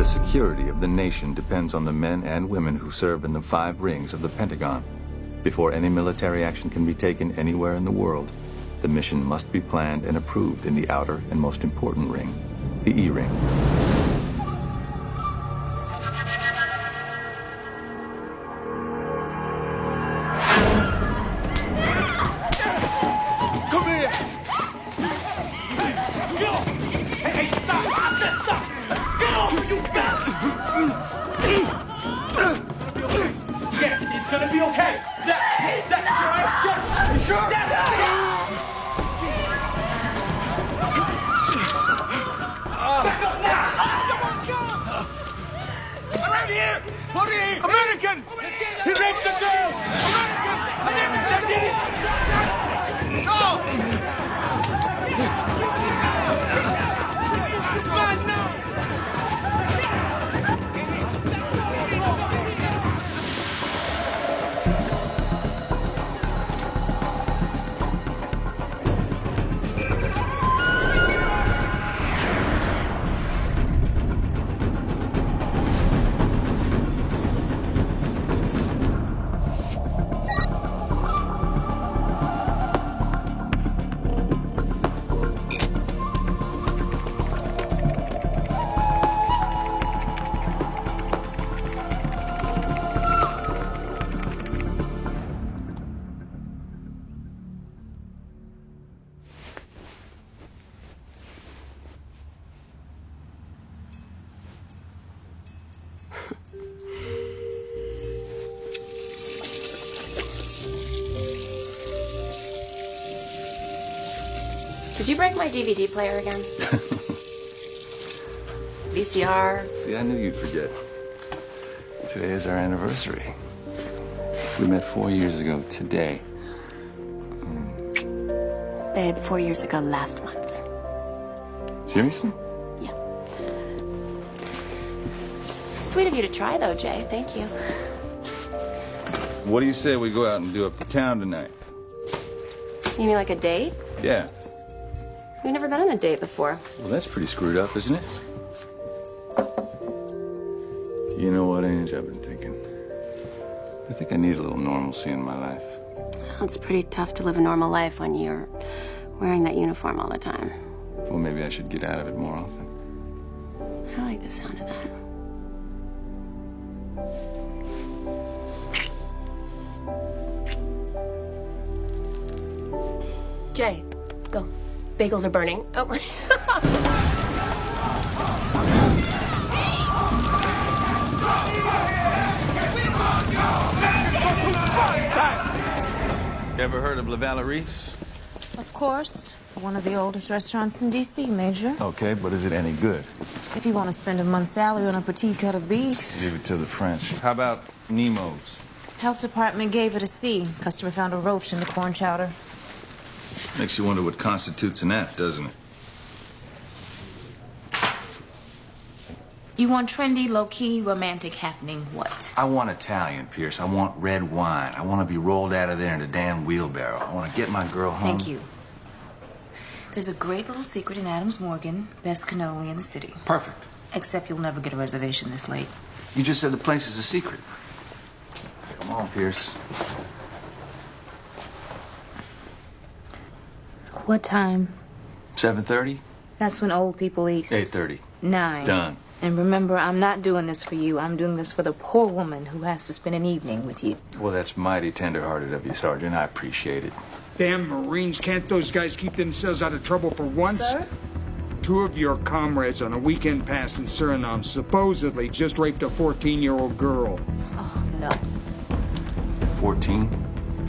The security of the nation depends on the men and women who serve in the 5 rings of the Pentagon. Before any military action can be taken anywhere in the world, the mission must be planned and approved in the outer and most important ring, the E-ring. Come here! Hey, stop! I said stop! Get off, you bastard! Yes, it's gonna be okay. Zach, you all right? Yes, you sure? Yes! Back up now! Around here! What are you? American! He raped the girl! American! That did it! No! Come on now! Did you break my DVD player again? VCR? See, I knew you'd forget. Today is our anniversary. We met 4 years ago today. Babe, 4 years ago last month. Seriously? Yeah. Sweet of you to try, though, Jay. Thank you. What do you say we go out and do up the town tonight? You mean like a date? Yeah. We've never been on a date before. Well, that's pretty screwed up, isn't it? You know what, Ange? I've been thinking. I think I need a little normalcy in my life. Well, it's pretty tough to live a normal life when you're wearing that uniform all the time. Well, maybe I should get out of it more often. I like the sound of that. Jay, go. Bagels are burning. Oh. Ever heard of La Valley's? Of course. One of the oldest restaurants in D.C., Major. Okay, but is it any good? If you want to spend a month's salary on a petite cut of beef. Leave it to the French. How about Nemo's? Health department gave it a C. Customer found a roach in the corn chowder. Makes you wonder what constitutes an F, doesn't it? You want trendy, low-key, romantic happening what? I want Italian, Pierce. I want red wine. I want to be rolled out of there in a damn wheelbarrow. I want to get my girl home. Thank you. There's a great little secret in Adams Morgan. Best cannoli in the city. Perfect. Except you'll never get a reservation this late. You just said the place is a secret. Come on, Pierce. What time? 7:30? That's when old people eat. 8:30. 9. Done. And remember, I'm not doing this for you. I'm doing this for the poor woman who has to spend an evening with you. Well, that's mighty tender-hearted of you, Sergeant. I appreciate it. Damn Marines, can't those guys keep themselves out of trouble for once? Sir? 2 of your comrades on a weekend pass in Suriname supposedly just raped a 14-year-old girl. Oh, no. 14?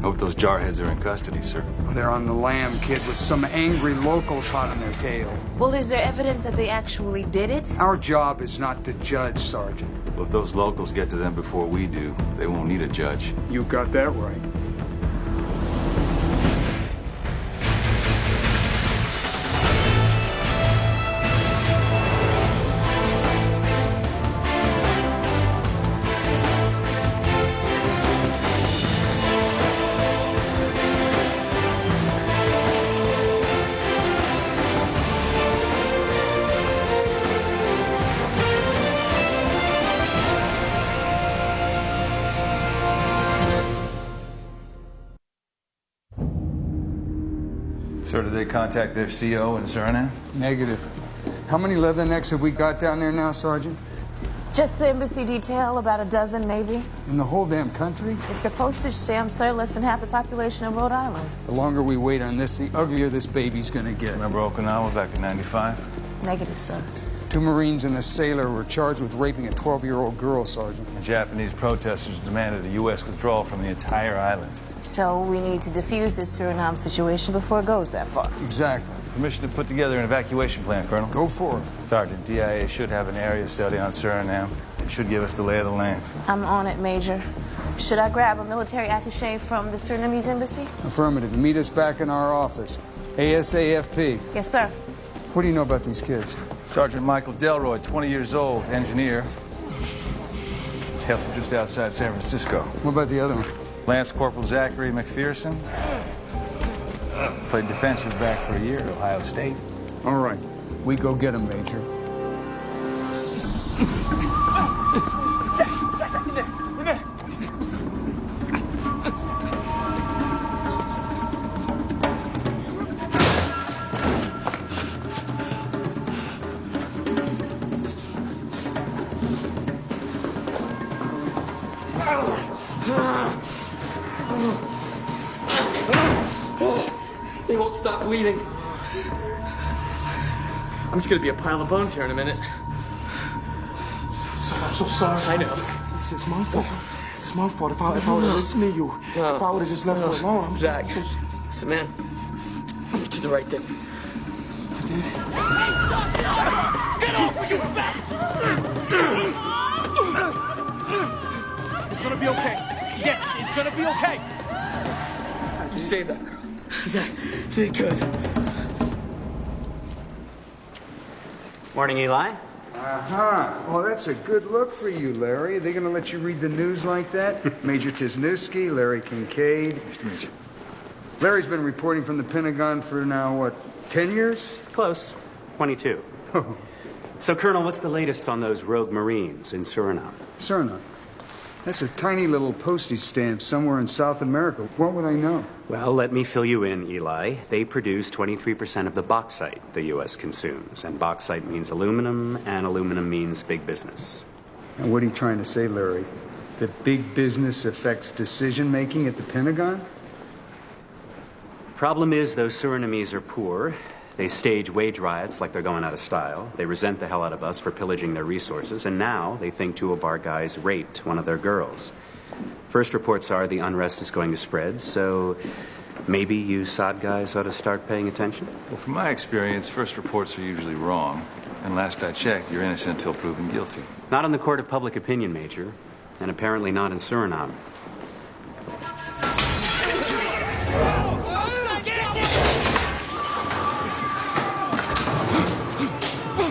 Hope those jarheads are in custody, sir. They're on the lam, kid, with some angry locals hot on their tail. Well, is there evidence that they actually did it? Our job is not to judge, Sergeant. Well, if those locals get to them before we do, they won't need a judge. You got that right. So did they contact their CO in Suriname? Negative. How many leathernecks have we got down there now, Sergeant? Just the embassy detail, about a dozen maybe. In the whole damn country? It's a postage stamp, sir, less than half the population of Rhode Island. The longer we wait on this, the uglier this baby's gonna get. Remember Okinawa back in '95? Negative, sir. 2 Marines and a sailor were charged with raping a 12-year-old girl, Sergeant. The Japanese protesters demanded a U.S. withdrawal from the entire island. So we need to defuse this Suriname situation before it goes that far. Exactly. Permission to put together an evacuation plan, Colonel. Go for it. Sergeant, DIA should have an area study on Suriname. It should give us the lay of the land. I'm on it, Major. Should I grab a military attaché from the Surinamese embassy? Affirmative. Meet us back in our office. ASAFP. Yes, sir. What do you know about these kids? Sergeant Michael Delroy, 20 years old, engineer. Hails from just outside San Francisco. What about the other one? Lance Corporal Zachary McPherson. Played defensive back for a year at Ohio State. All right. We go get them, Major. They won't stop bleeding. I'm just gonna be a pile of bones here in a minute. I'm so sorry. I know. It's my fault. It's my fault. If I would have listened to you, if I would have just left her alone, I'm Zach, so listen, man. You did the right thing. I did. Get off, you bastard! It's gonna be okay. Yes, it's gonna be okay. You saved that girl. Zach, you did good. Morning, Eli. Well, that's a good look for you, Larry. Are they going to let you read the news like that? Major Tisnewski, Larry Kincaid. Nice to meet you. Larry's been reporting from the Pentagon for now, what, 10 years? Close. 22. So, Colonel, what's the latest on those rogue Marines in Suriname? Suriname. That's a tiny little postage stamp somewhere in South America. What would I know? Well, let me fill you in, Eli. They produce 23% of the bauxite the U.S. consumes. And bauxite means aluminum, and aluminum means big business. And what are you trying to say, Larry? That big business affects decision-making at the Pentagon? Problem is, those Surinamese are poor. They stage wage riots like they're going out of style. They resent the hell out of us for pillaging their resources. And now they think 2 of our guys raped one of their girls. First reports are the unrest is going to spread, so maybe you SOD guys ought to start paying attention? Well, from my experience, first reports are usually wrong. And last I checked, you're innocent until proven guilty. Not in the court of public opinion, Major. And apparently not in Suriname.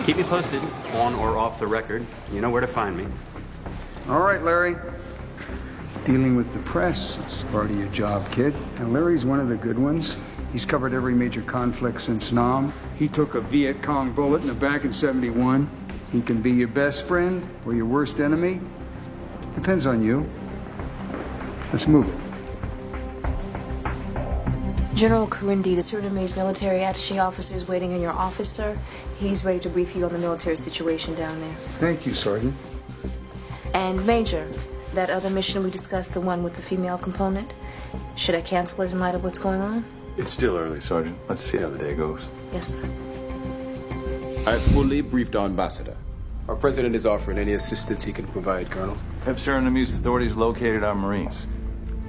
Keep me posted, on or off the record. You know where to find me. All right, Larry. Dealing with the press is part of your job, kid. And Larry's one of the good ones. He's covered every major conflict since Nam. He took a Viet Cong bullet in the back in '71. He can be your best friend or your worst enemy. Depends on you. Let's move it. General Karindi, the Surinamese military attaché officer, is waiting in your office, sir. He's ready to brief you on the military situation down there. Thank you, Sergeant. And Major, that other mission we discussed, the one with the female component, should I cancel it in light of what's going on? It's still early, Sergeant. Let's see how the day goes. Yes, sir. I've fully briefed our ambassador. Our president is offering any assistance he can provide, Colonel. Have Surinamese authorities located our Marines?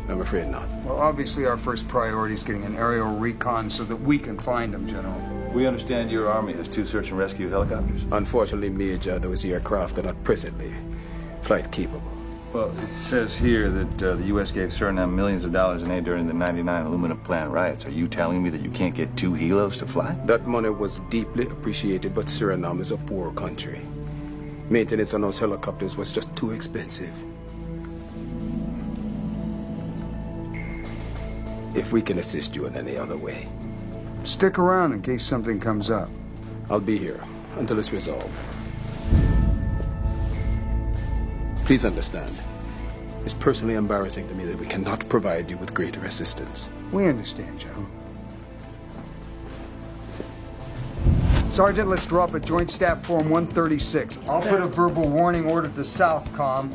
I'm afraid not. Well, obviously our first priority is getting an aerial recon so that we can find them, General. We understand your army has 2 search and rescue helicopters. Unfortunately, Major, those aircraft are not presently flight capable. Well, it says here that the U.S. gave Suriname millions of dollars in aid during the '99 aluminum plant riots. Are you telling me that you can't get 2 helos to fly? That money was deeply appreciated, but Suriname is a poor country. Maintenance on those helicopters was just too expensive. If we can assist you in any other way. Stick around in case something comes up. I'll be here until it's resolved. Please understand, it's personally embarrassing to me that we cannot provide you with greater assistance. We understand, General. Sergeant, let's draw up a Joint Staff Form 136. I'll put a verbal warning order to Southcom.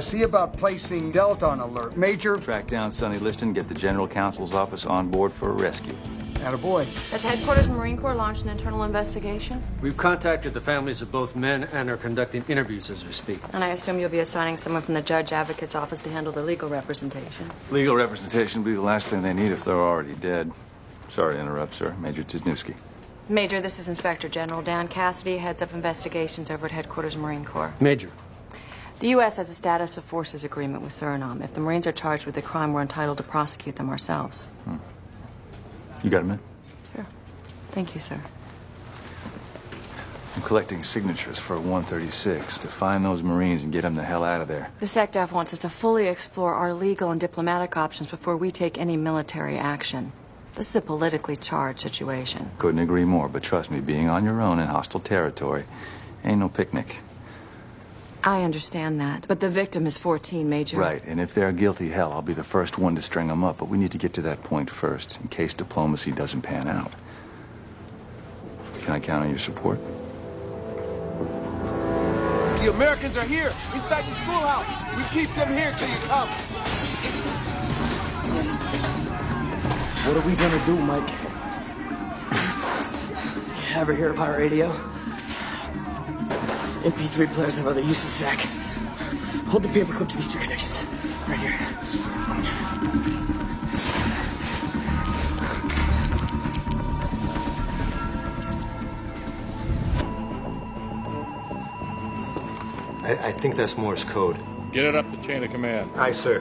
See about placing Delta on alert. Major? Track down Sonny Liston, get the General Counsel's office on board for a rescue. Attaboy. Has Headquarters Marine Corps launched an internal investigation? We've contacted the families of both men and are conducting interviews as we speak. And I assume you'll be assigning someone from the Judge Advocate's office to handle their legal representation. Legal representation will be the last thing they need if they're already dead. Sorry to interrupt, sir. Major Tisnewski. Major, this is Inspector General Dan Cassidy, heads up investigations over at Headquarters Marine Corps. Major. The U.S. has a status of forces agreement with Suriname. If the Marines are charged with a crime, we're entitled to prosecute them ourselves. You got a minute? Sure. Thank you, sir. I'm collecting signatures for 136 to find those Marines and get them the hell out of there. The SecDef wants us to fully explore our legal and diplomatic options before we take any military action. This is a politically charged situation. Couldn't agree more, but trust me, being on your own in hostile territory ain't no picnic. I understand that, but the victim is 14, Major. Right, and if they're guilty, hell, I'll be the first one to string them up, but we need to get to that point first, in case diplomacy doesn't pan out. Can I count on your support? The Americans are here, inside the schoolhouse. We keep them here till you come. What are we gonna do, Mike? Ever hear of pirate radio? MP3 players have other uses, Zach. Hold the paperclip to these two connections. Right here. I think that's Morse code. Get it up the chain of command. Aye, sir.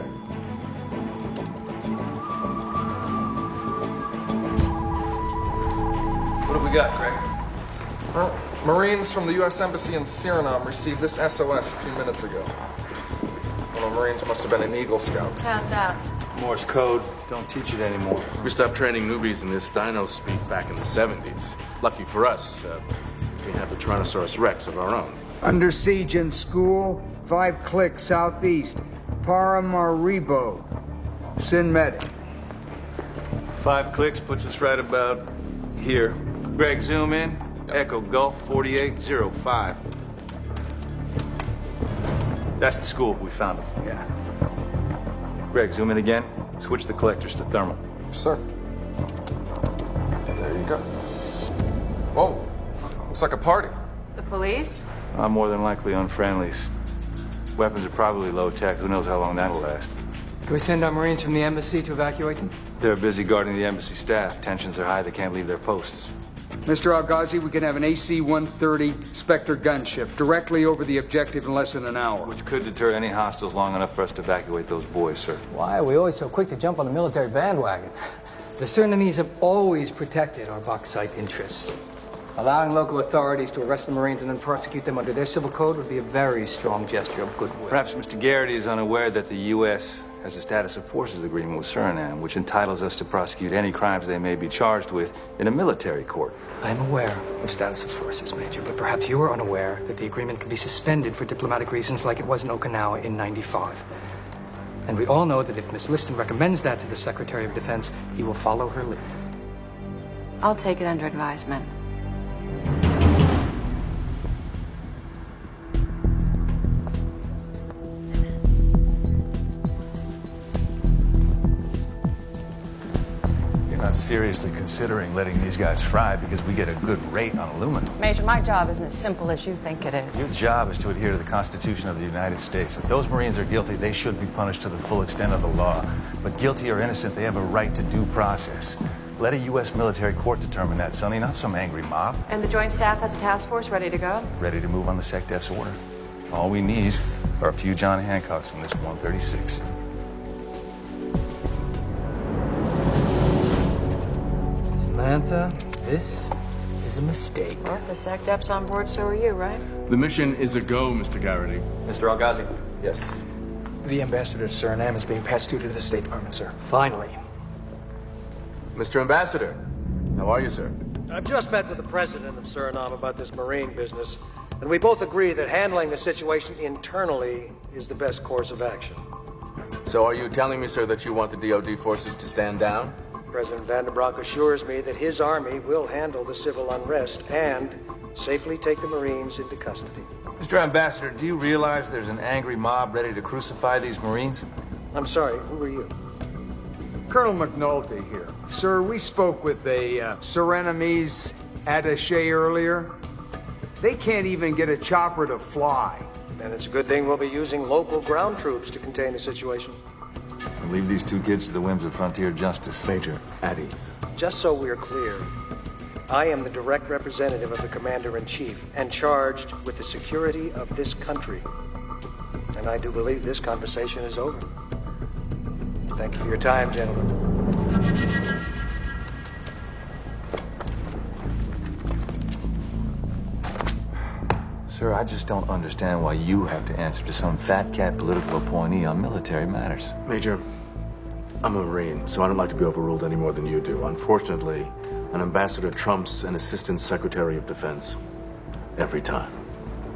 What have we got, Greg? Well, Marines from the U.S. Embassy in Suriname received this SOS a few minutes ago. One of the Marines must have been an Eagle Scout. How's that? Morse code. Don't teach it anymore. We stopped training newbies in this dino speak back in the 70s. Lucky for us, we have the Tyrannosaurus Rex of our own. Under siege in school, 5 clicks southeast. Paramaribo. Sin medic. 5 clicks puts us right about here. Greg, zoom in. Echo Gulf 4805. That's the school. We found them. Yeah. Greg, zoom in again. Switch the collectors to thermal. Sir. There you go. Whoa. Looks like a party. The police? I'm more than likely unfriendlies. Weapons are probably low tech. Who knows how long that'll last? Can we send our Marines from the embassy to evacuate them? They're busy guarding the embassy staff. Tensions are high. They can't leave their posts. Mr. Al-Ghazi, we can have an AC-130 Spectre gunship directly over the objective in less than an hour. Which could deter any hostiles long enough for us to evacuate those boys, sir. Why are we always so quick to jump on the military bandwagon? The Surinamese have always protected our bauxite interests. Allowing local authorities to arrest the Marines and then prosecute them under their civil code would be a very strong gesture of goodwill. Perhaps Mr. Garrity is unaware that the U.S. has a status of forces agreement with Suriname, which entitles us to prosecute any crimes they may be charged with in a military court. I am aware of status of forces, Major, but perhaps you are unaware that the agreement could be suspended for diplomatic reasons like it was in Okinawa in '95. And we all know that if Miss Liston recommends that to the Secretary of Defense, he will follow her lead. I'll take it under advisement. You're not seriously considering letting these guys fry because we get a good rate on aluminum. Major, my job isn't as simple as you think it is. Your job is to adhere to the Constitution of the United States. If those Marines are guilty, they should be punished to the full extent of the law. But guilty or innocent, they have a right to due process. Let a U.S. military court determine that, Sonny, not some angry mob. And the Joint Staff has a task force ready to go? Ready to move on the SecDef's order. All we need are a few John Hancocks on this 136. Samantha, this is a mistake. Well, if the SecDef's on board, so are you, right? The mission is a go, Mr. Garrity. Mr. Al-Ghazi? Yes. The ambassador to Suriname is being patched through to the State Department, sir. Finally. Mr. Ambassador, how are you, sir? I've just met with the president of Suriname about this Marine business, and we both agree that handling the situation internally is the best course of action. So are you telling me, sir, that you want the DoD forces to stand down? President Vanderbrock assures me that his army will handle the civil unrest and safely take the Marines into custody. Mr. Ambassador, do you realize there's an angry mob ready to crucify these Marines? I'm sorry, who are you? Colonel McNulty here. Sir, we spoke with a Surinamese attaché earlier. They can't even get a chopper to fly. And it's a good thing we'll be using local ground troops to contain the situation. We'll leave these two kids to the whims of frontier justice. Major, at ease. Just so we're clear, I am the direct representative of the Commander-in-Chief and charged with the security of this country. And I do believe this conversation is over. Thank you for your time, gentlemen. Sir, I just don't understand why you have to answer to some fat cat political appointee on military matters. Major, I'm a Marine, so I don't like to be overruled any more than you do. Unfortunately, an ambassador trumps an assistant secretary of defense. Every time.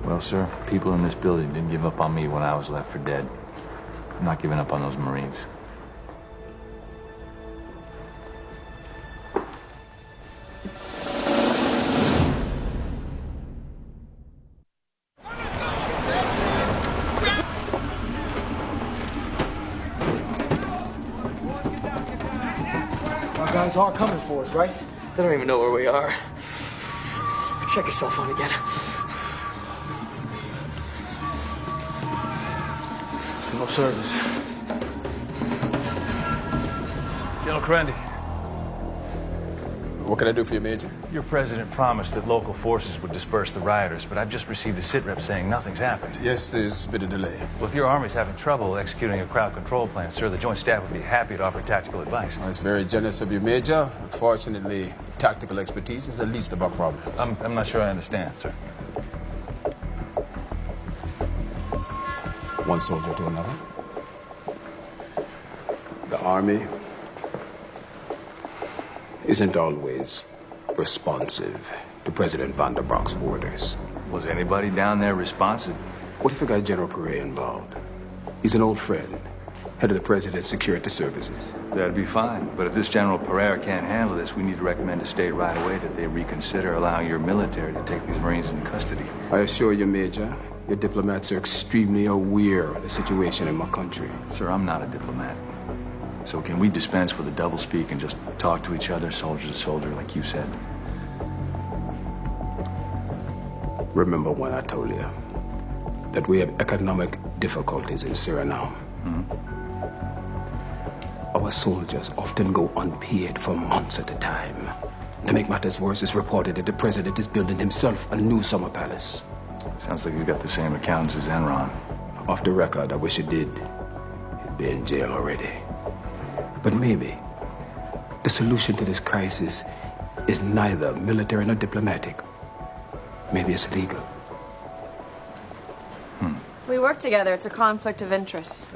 Well, sir, people in this building didn't give up on me when I was left for dead. I'm not giving up on those Marines. Our guys are coming for us, right? They don't even know where we are. Check your cell phone again. Still no service. General Correndi. What can I do for you, Major? Your president promised that local forces would disperse the rioters, but I've just received a sitrep saying nothing's happened. Yes, there's been a delay. Well, if your army's having trouble executing a crowd control plan, sir, the Joint Staff would be happy to offer tactical advice. Well, it's very generous of you, Major. Unfortunately, tactical expertise is the least of our problems. I'm not sure I understand, sir. One soldier to another. The Army isn't always responsive to President Vanderbrock's orders. Was anybody down there responsive? What if we got General Perret involved? He's an old friend, head of the President's Security Services. That'd be fine. But if this General Perret can't handle this, we need to recommend to state right away that they reconsider allowing your military to take these Marines into custody. I assure you, Major, your diplomats are extremely aware of the situation in my country. Sir, I'm not a diplomat. So can we dispense with the doublespeak and just talk to each other, soldier to soldier, like you said? Remember when I told you that we have economic difficulties in Suriname? Our soldiers often go unpaid for months at a time. To make matters worse, it's reported that the president is building himself a new summer palace. Sounds like you got the same accountants as Enron. Off the record, I wish it did. He'd be in jail already. But maybe the solution to this crisis is neither military nor diplomatic. Maybe it's legal. We work together. It's a conflict of interest.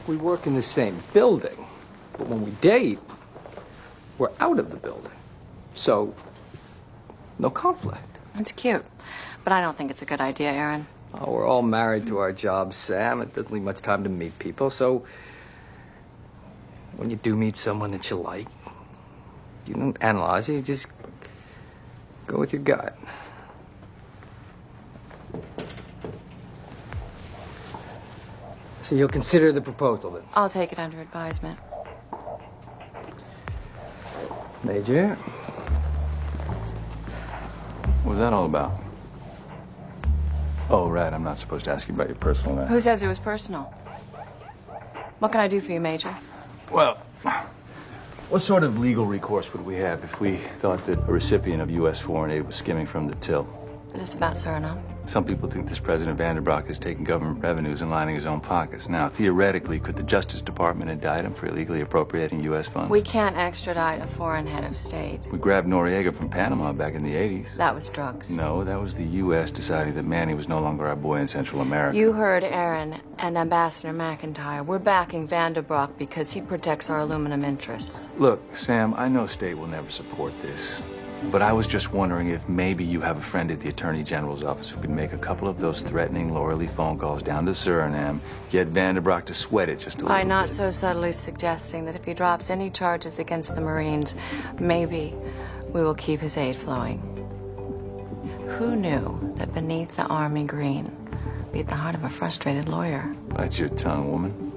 We work in the same building, but when we date, we're out of the building. So, no conflict. It's cute, but I don't think it's a good idea, Aaron. Oh, we're all married to our jobs, Sam. It doesn't leave much time to meet people, so when you do meet someone that you like, you don't analyze it, you just go with your gut. So you'll consider the proposal, then? I'll take it under advisement. Major? What was that all about? Oh, right, I'm not supposed to ask you about your personal life. Who says it was personal? What can I do for you, Major? Well, what sort of legal recourse would we have if we thought that a recipient of U.S. foreign aid was skimming from the till? Is this about Suriname? Some people think this President Vanderbrock is taking government revenues and lining his own pockets. Now, theoretically, could the Justice Department indict him for illegally appropriating U.S. funds? We can't extradite a foreign head of state. We grabbed Noriega from Panama back in the 80s. That was drugs. No, that was the U.S. deciding that Manny was no longer our boy in Central America. You heard Aaron and Ambassador McIntyre. We're backing Vanderbrock because he protects our aluminum interests. Look, Sam, I know state will never support this. But I was just wondering if maybe you have a friend at the Attorney General's office who could make a couple of those threatening Laura Lee phone calls down to Suriname, get Vanderbroek to sweat it just a little By not bit. so subtly suggesting that if he drops any charges against the Marines, maybe we will keep his aid flowing. Who knew that beneath the army green beat the heart of a frustrated lawyer? Bite your tongue, woman.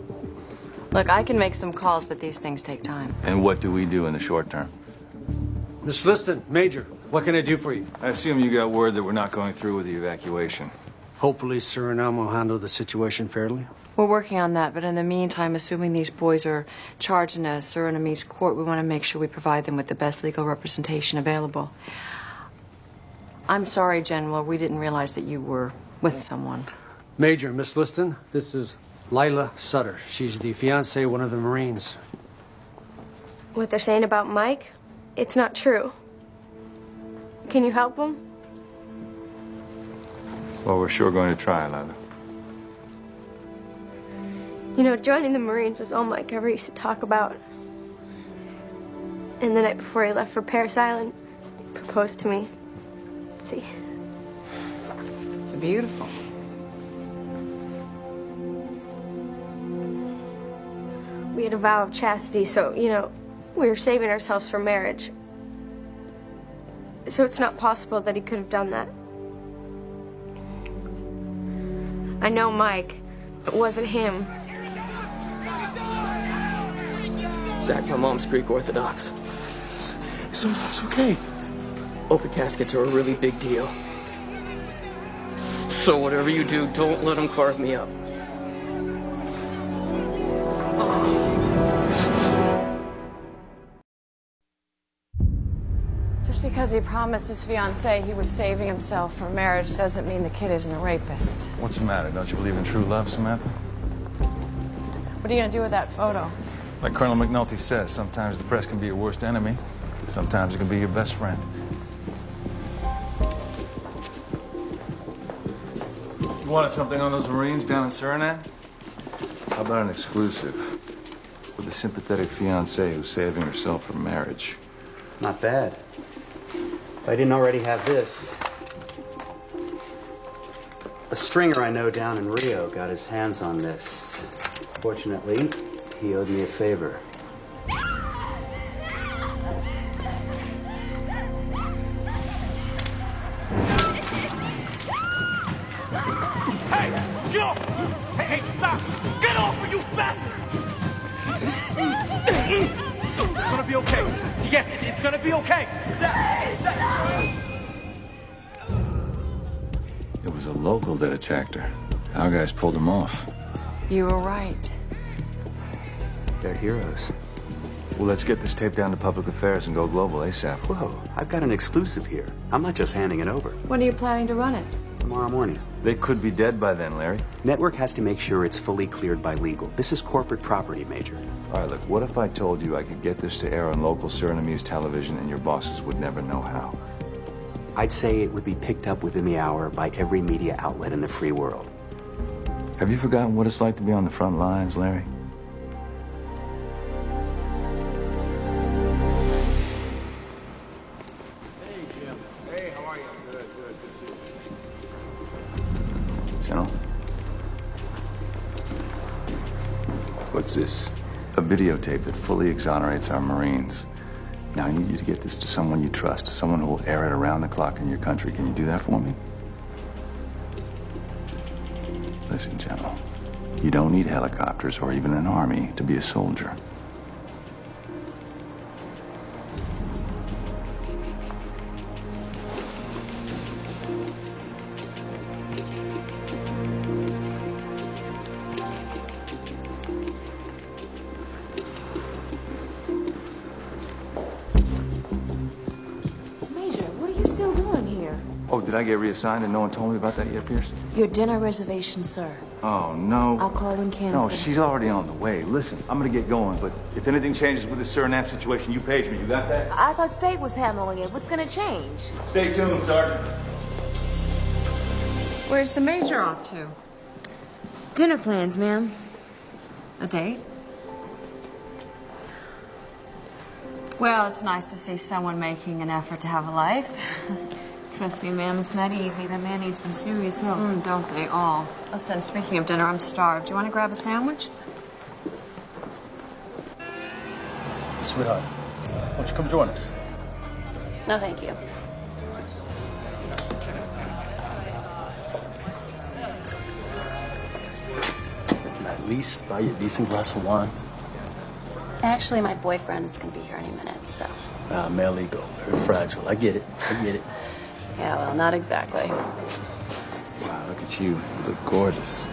Look, I can make some calls, but these things take time. And what do we do in the short term? Miss Liston, Major, what can I do for you? I assume you got word that we're not going through with the evacuation. Hopefully Suriname will handle the situation fairly. We're working on that, but in the meantime, assuming these boys are charged in a Surinamese court, we want to make sure we provide them with the best legal representation available. I'm sorry, General, we didn't realize that you were with someone. Major, Miss Liston, this is Lila Sutter. She's the fiancée of one of the Marines. What they're saying about Mike, it's not true. Can you help him? Well, we're sure going to try, Lila. You know, joining the Marines was all Mike ever used to talk about. And the night before he left for Paris Island, he proposed to me. See? It's beautiful. We had a vow of chastity, so, you know, we were saving ourselves for marriage. So it's not possible that he could have done that. I know Mike. It wasn't him. Zach, my mom's Greek Orthodox. It's okay. Open caskets are a really big deal. So whatever you do, don't let them carve me up. Just because he promised his fiancée he was saving himself for marriage doesn't mean the kid isn't a rapist. What's the matter? Don't you believe in true love, Samantha? What are you going to do with that photo? Like Colonel McNulty says, sometimes the press can be your worst enemy. Sometimes it can be your best friend. You wanted something on those Marines down in Suriname? How about an exclusive with a sympathetic fiancée who's saving herself for marriage? Not bad. If I didn't already have this. A stringer I know down in Rio got his hands on this. Fortunately, he owed me a favor. Hey, get off! Hey, stop! Get off, you bastard! It's gonna be okay. Yes, it's gonna be okay. It was a local that attacked her. Our guys pulled him off. You were right. They're heroes. Well, let's get this tape down to public affairs and go global ASAP. Whoa, I've got an exclusive here. I'm not just handing it over. When are you planning to run it? Tomorrow morning. They could be dead by then, Larry. Network has to make sure it's fully cleared by legal. This is corporate property, Major. All right, look, what if I told you I could get this to air on local Surinamese television and your bosses would never know how? I'd say it would be picked up within the hour by every media outlet in the free world. Have you forgotten what it's like to be on the front lines, Larry? Hey, Jim. Hey, how are you? Good, good to see you. General? What's this? A videotape that fully exonerates our Marines. Now, I need you to get this to someone you trust, someone who will air it around the clock in your country. Can you do that for me? Listen, General, you don't need helicopters or even an army to be a soldier. Oh, did I get reassigned and no one told me about that yet, Pierce? Your dinner reservation, sir. Oh, no. I'll call and cancel. No, she's already on the way. Listen, I'm gonna get going, but if anything changes with this Suriname situation, you page me. You got that? I thought State was handling it. What's gonna change? Stay tuned, Sergeant. Where's the Major off to? Dinner plans, ma'am. A date? Well, it's nice to see someone making an effort to have a life. Trust me, ma'am, it's not easy. That man needs some serious help. Don't they all? Listen, speaking of dinner, I'm starved. Do you want to grab a sandwich? Sweetheart, why don't you come join us? No, thank you. Can I at least buy you a decent glass of wine? Actually, my boyfriend's gonna be here any minute, so. Male ego, very fragile. I get it. I get it. Yeah, well, not exactly. Wow, look at you. You look gorgeous.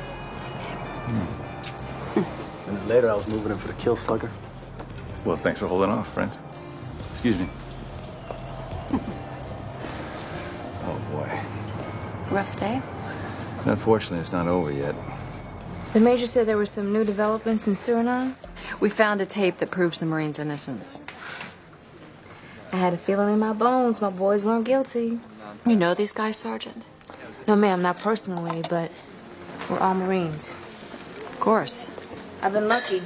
And then later, I was moving in for the kill slugger. Well, thanks for holding off, friend. Excuse me. Oh, boy. Rough day? Unfortunately, it's not over yet. The Major said there were some new developments in Suriname. We found a tape that proves the Marine's innocence. I had a feeling in my bones my boys weren't guilty. You know these guys, Sergeant? No, ma'am, not personally, but we're all Marines. Of course. I've been lucky.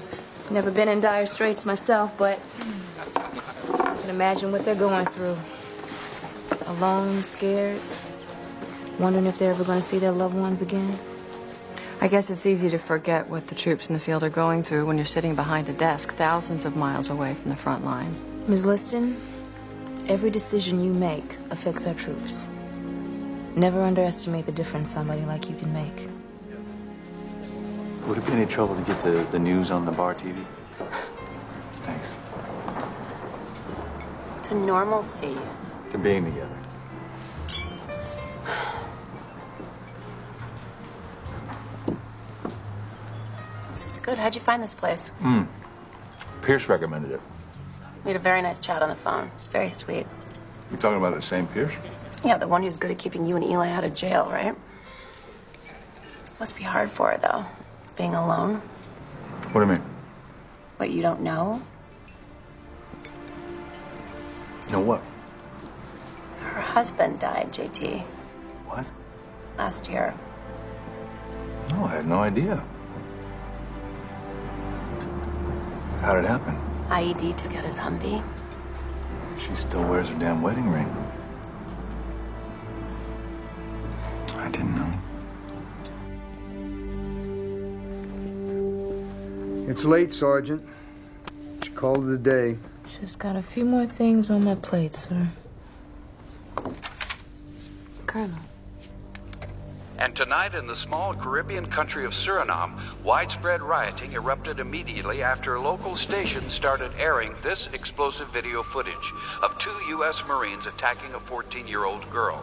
Never been in dire straits myself, but I can imagine what they're going through. Alone, scared, wondering if they're ever going to see their loved ones again. I guess it's easy to forget what the troops in the field are going through when you're sitting behind a desk thousands of miles away from the front line. Ms. Liston, every decision you make affects our troops. Never underestimate the difference somebody like you can make. Would it be any trouble to get the news on the bar TV? Thanks. To normalcy. To being together. This is good. How'd you find this place? Pierce recommended it. We had a very nice chat on the phone. It's very sweet. You're talking about the same Pierce? Yeah, the one who's good at keeping you and Eli out of jail, right? Must be hard for her, though, being alone. What do you mean? What, you don't know? Know what? Her husband died, JT. What? Last year. No, I had no idea. How'd it happen? IED took out his Humvee. She still wears her damn wedding ring. I didn't know. It's late, Sergeant. Should call it a day. Just got a few more things on my plate, sir. Colonel. And tonight in the small Caribbean country of Suriname, widespread rioting erupted immediately after local stations started airing this explosive video footage of 2 U.S. Marines attacking a 14-year-old girl.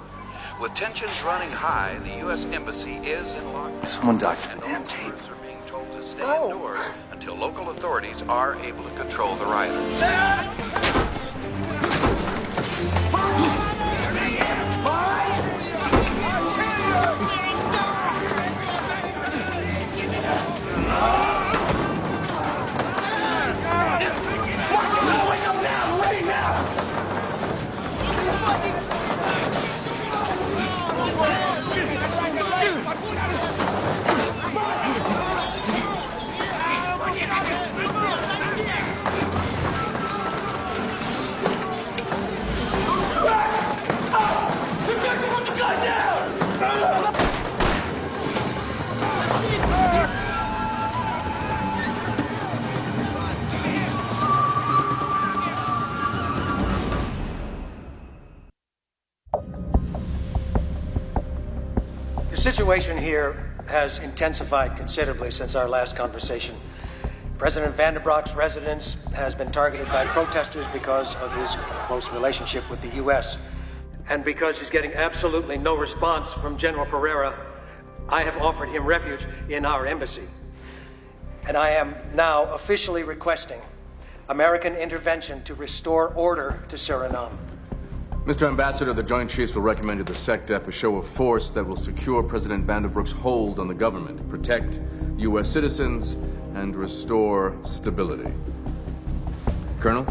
With tensions running high, the U.S. Embassy is in lockdown. Someone document the damn tape. Are being told to stay indoors until local authorities are able to control the rioters. The situation here has intensified considerably since our last conversation. President Vandenbroek's residence has been targeted by protesters because of his close relationship with the U.S. And because he's getting absolutely no response from General Pereira, I have offered him refuge in our embassy. And I am now officially requesting American intervention to restore order to Suriname. Mr. Ambassador, the Joint Chiefs will recommend to the SecDef a show of force that will secure President Vandenbroek's hold on the government, protect U.S. citizens, and restore stability. Colonel?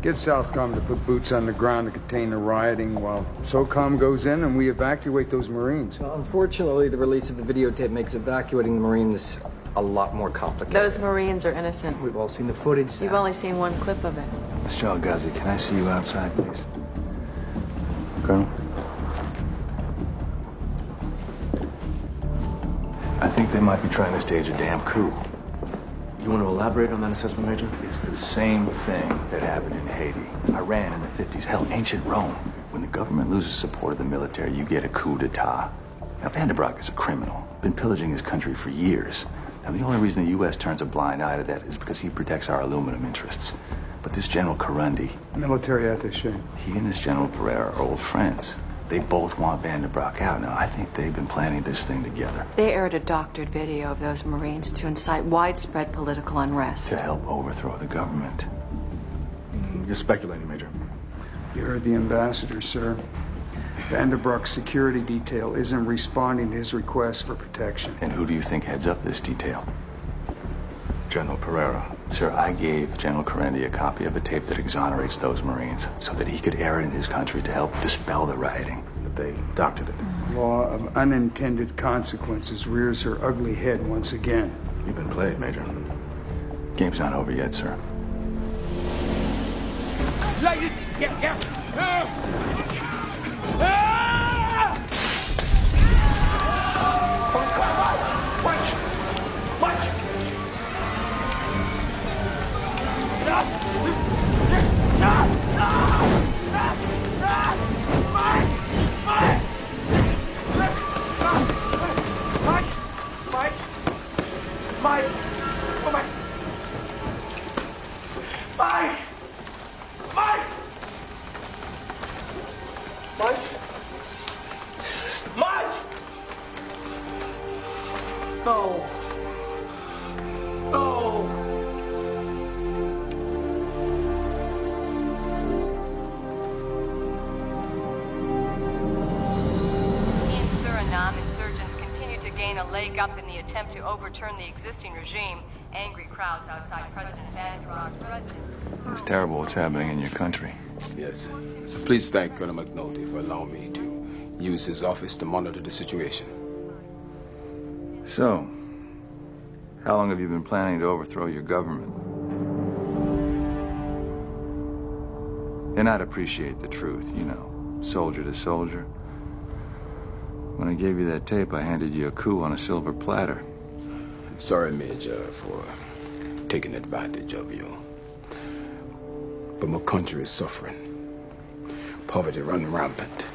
Get Southcom to put boots on the ground to contain the rioting while SOCOM goes in and we evacuate those Marines. Well, unfortunately, the release of the videotape makes evacuating the Marines a lot more complicated. Those Marines are innocent. We've all seen the footage, Sam. You've only seen one clip of it. Mr. Algazi, can I see you outside, please? Colonel? I think they might be trying to stage a damn coup. You want to elaborate on that assessment, Major? It's the same thing that happened in Haiti, Iran in the 50s, hell, ancient Rome. When the government loses support of the military, you get a coup d'etat. Now, Vanderbroek is a criminal, been pillaging his country for years. Now, the only reason the U.S. turns a blind eye to that is because he protects our aluminum interests. But this General Karundi... Military attaché. He and this General Pereira are old friends. They both want Vanderbroek out. Now, I think they've been planning this thing together. They aired a doctored video of those Marines to incite widespread political unrest. To help overthrow the government. You're speculating, Major. You heard the ambassador, sir. Vanderbroek's security detail isn't responding to his request for protection. And who do you think heads up this detail? General Pereira. Sir, I gave General Karundi a copy of a tape that exonerates those Marines so that he could air it in his country to help dispel the rioting. But they doctored it. Law of unintended consequences rears her ugly head once again. You've been played, Major. Game's not over yet, sir. Ladies, get. To overturn the existing regime, angry crowds outside President Vanderbroek's residence. It's terrible what's happening in your country. Yes. Please thank Colonel McNulty for allowing me to use his office to monitor the situation. So, how long have you been planning to overthrow your government? And I'd appreciate the truth, you know, soldier to soldier. When I gave you that tape, I handed you a coup on a silver platter. Sorry, Major, for taking advantage of you. But my country is suffering. Poverty runs rampant.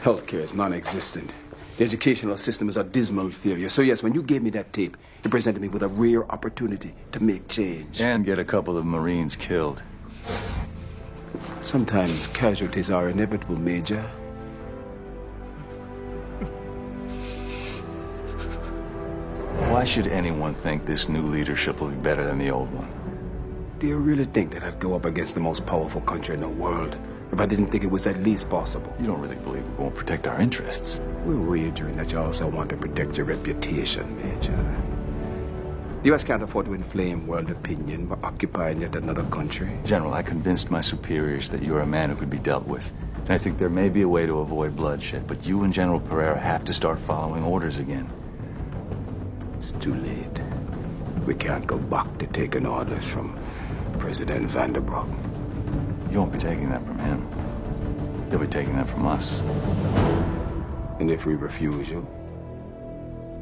Healthcare is non-existent. The educational system is a dismal failure. So yes, when you gave me that tape, it presented me with a rare opportunity to make change. And get a couple of Marines killed. Sometimes casualties are inevitable, Major. Why should anyone think this new leadership will be better than the old one? Do you really think that I'd go up against the most powerful country in the world if I didn't think it was at least possible? You don't really believe it won't protect our interests? We're wagering that you also want to protect your reputation, Major. The U.S. can't afford to inflame world opinion by occupying yet another country. General, I convinced my superiors that you're a man who could be dealt with. And I think there may be a way to avoid bloodshed, but you and General Pereira have to start following orders again. It's too late. We can't go back to taking orders from President Vanderbroek. You won't be taking that from him. He'll be taking that from us. And if we refuse you?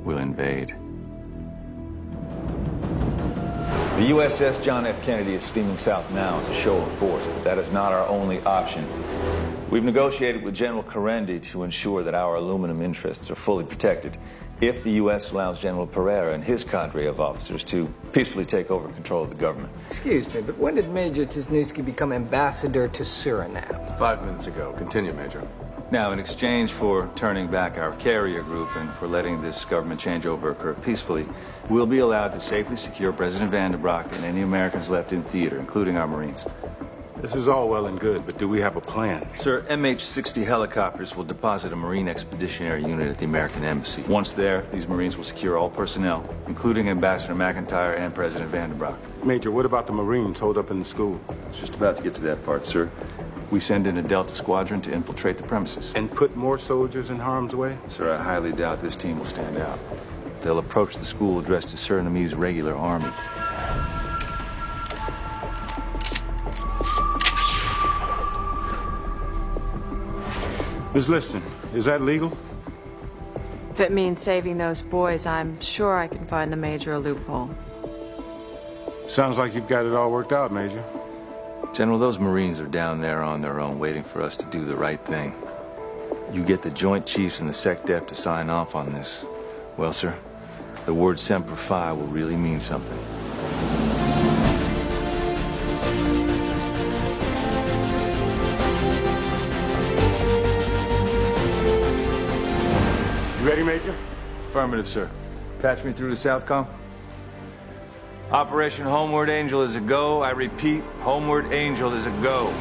We'll invade. The USS John F. Kennedy is steaming south now as a show of force, but that is not our only option. We've negotiated with General Karundi to ensure that our aluminum interests are fully protected if the U.S. allows General Pereira and his cadre of officers to peacefully take over control of the government. Excuse me, but when did Major Tisnewski become ambassador to Suriname? 5 minutes ago. Continue, Major. Now, in exchange for turning back our carrier group and for letting this government changeover occur peacefully, we'll be allowed to safely secure President Vanderbroek and any Americans left in theater, including our Marines. This is all well and good, but do we have a plan? Sir, MH-60 helicopters will deposit a Marine Expeditionary Unit at the American Embassy. Once there, these Marines will secure all personnel, including Ambassador McIntyre and President Vanderbroek. Major, what about the Marines holed up in the school? Just about to get to that part, sir. We send in a Delta squadron to infiltrate the premises. And put more soldiers in harm's way? Sir, I highly doubt this team will stand out. they'll approach the school dressed as Suriname's regular army. Miss Liston, is that legal? If it means saving those boys, I'm sure I can find the Major a loophole. Sounds like you've got it all worked out, Major. General, those Marines are down there on their own waiting for us to do the right thing. You get the Joint Chiefs and the SecDef to sign off on this. Well, sir, the word Semper Fi will really mean something. You ready, Major? Affirmative, sir. Patch me through to Southcom. Operation Homeward Angel is a go. I repeat, Homeward Angel is a go.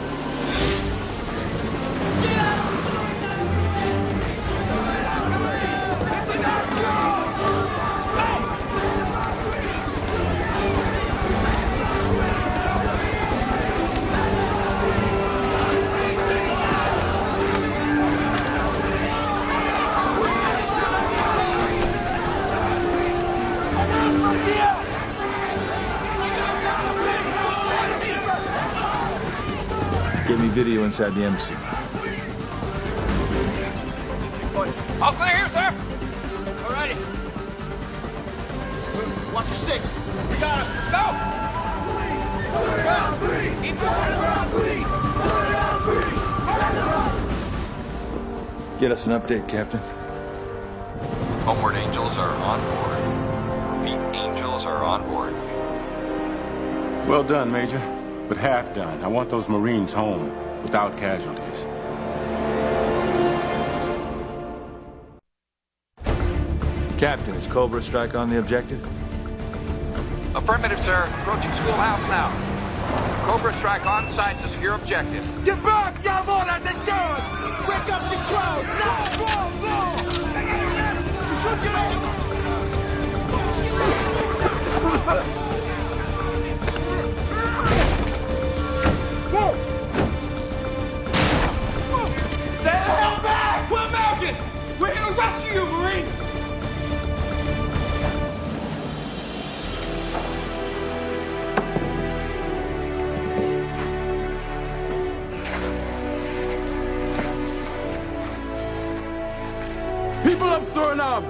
Get me video inside the embassy. All clear here, sir. All righty. Watch your six. We got him. Go! Keep going. Get us an update, Captain. Homeward Angels are on board. Repeat, Angels are on board. Well done, Major. But half done. I want those Marines home without casualties. Captain, is Cobra strike on the objective? Affirmative, sir. Approaching schoolhouse now. Cobra strike on site to secure objective. Get back! Jawohl, attention! Wake up the crowd! Now, go! Shoot your Whoa! Stay the hell back! We're Americans! We're here to rescue you, Marine! People of Suriname,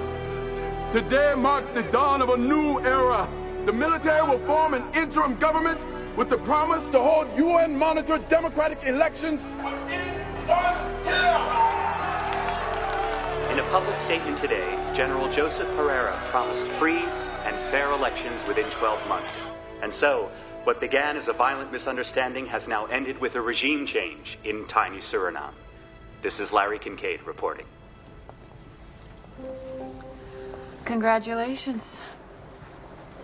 today marks the dawn of a new era. The military will form an interim government with the promise to hold UN-monitored democratic elections. In a public statement today, General Joseph Pereira promised free and fair elections within 12 months. And so, what began as a violent misunderstanding has now ended with a regime change in tiny Suriname. This is Larry Kincaid reporting. Congratulations.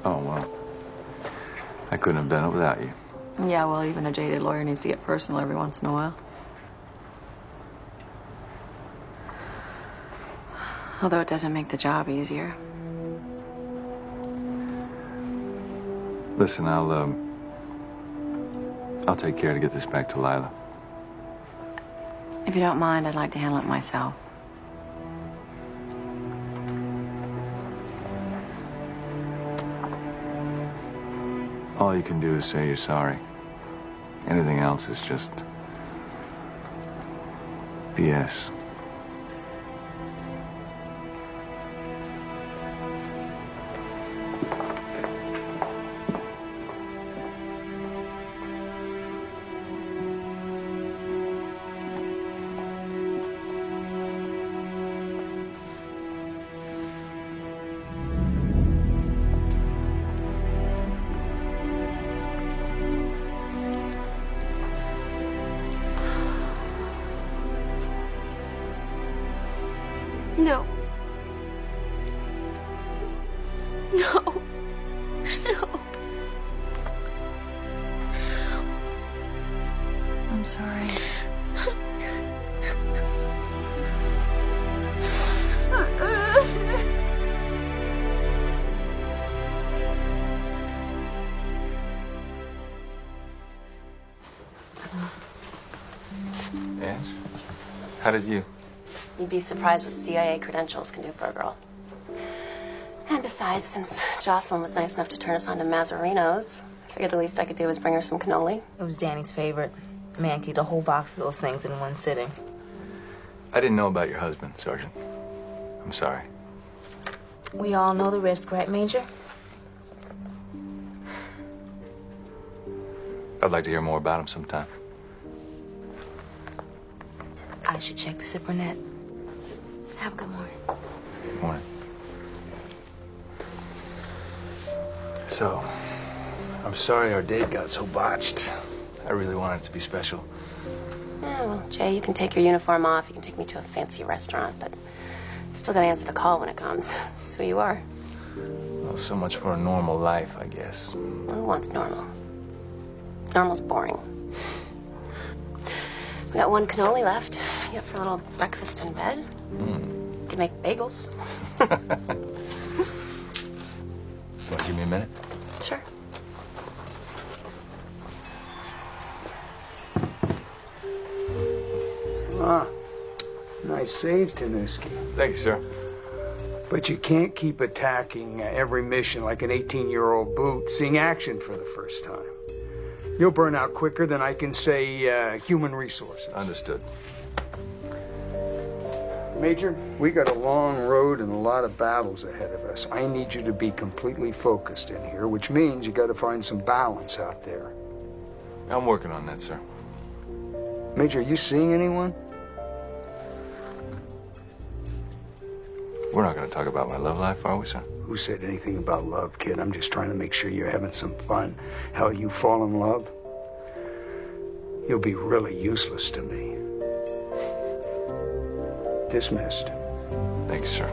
Oh, well. I couldn't have done it without you. Yeah, well, even a jaded lawyer needs to get personal every once in a while. Although it doesn't make the job easier. Listen, I'll take care to get this back to Lila. If you don't mind, I'd like to handle it myself. All you can do is say you're sorry. Anything else is just BS. No. No. No. I'm sorry. Yes? How did you? You'd be surprised what CIA credentials can do for a girl. And And besides, since Jocelyn was nice enough to turn us on to Mazzarino's, I figured the least I could do was bring her some cannoli. It was Danny's favorite. Man could eat a whole box of those things in one sitting. I didn't know about your husband, Sergeant. I'm sorry. We all know the risk, right, Major? I'd like to hear more about him sometime. I should check the zipper net. Have a good morning. Good morning. So, I'm sorry our date got so botched. I really wanted it to be special. Yeah, well, Jay, you can take your uniform off. You can take me to a fancy restaurant, but still gotta answer the call when it comes. That's who you are. Well, so much for a normal life, I guess. Well, who wants normal? Normal's boring. We got one cannoli left. You up for a little breakfast in bed? Mm. Could make bagels. Want to give me a minute? Sure. Ah, nice save, Tanuski. Thank you, sir. But you can't keep attacking every mission like an 18-year-old boot seeing action for the first time. You'll burn out quicker than I can say human resources. Understood. Major, we got a long road and a lot of battles ahead of us. I need you to be completely focused in here, which means you got to find some balance out there. I'm working on that, sir. Major, are you seeing anyone? We're not going to talk about my love life, are we, sir? Who said anything about love, kid? I'm just trying to make sure you're having some fun. Hell, you fall in love, you'll be really useless to me. Dismissed. Thanks, sir.